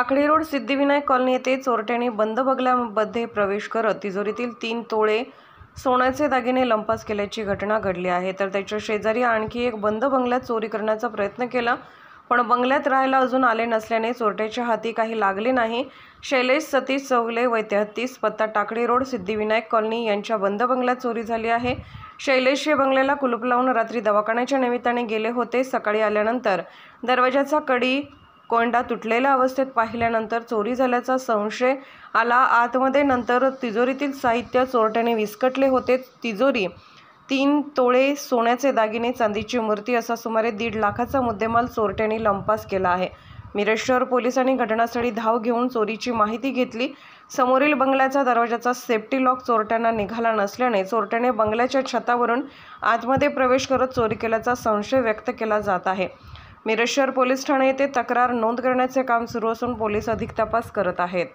Takli road Siddhivinayak colony येथे चोरट्यांनी बंद बंगल्यामध्ये प्रवेश करत तिजोरीतील 3 तोळे सोन्याचे दागिने लंपास केल्याची घटना घडली आहे। तर त्याच्या शेजारी आणखी एक बंद बंगल्यात चोरी करण्याचा प्रयत्न केला, पण बंगल्यात राहायला अजून आले नसल्याने चोरट्याच्या हाती काही लागले नाही। शैलेश सतीश चौगले वय 33, पत्ता टाकळी रोड सिद्धिविनायक कॉलनी यांच्या बंद बंगल्यात चोरी झाली आहे। शैलेश हे बंगल्याला कुलूप लावून रात्री दवाखान्याच्या निमित्ताने गेले होते। सकाळी आल्यानंतर दरवाजाचा कडी कोंडा तुटलेल्या अवस्थेत पाहिल्यानंतर चोरी झाल्याचा संशय आला। आतमध्ये नंतर तिजोरीतील साहित्य चोरट्याने विस्कटले होते। तिजोरी, 3 तोळे सोन्याचे दागिने, चांदीची मूर्ती असा सुमारे 1.5 लाखाचा मुद्देमाल चोरट्यांनी लंपास केला आहे। मिरज शहर पोलिसांनी घटनास्थळी धाव घेऊन चोरीची माहिती घेतली। समोरील बंगल्याचा दरवाजाचा सेफ्टी लॉक चोरट्यांना निघाला नसल्याने चोरट्याने बंगल्याच्या छतावरून आतमध्ये प्रवेश करत चोरी केल्याचा संशय व्यक्त केला जात आहे। मिरज शहर पोलीस ठाणे येथे तक्रार नोंद करण्याचे काम सुरू असून पोलीस अधिक तपास करत आहेत।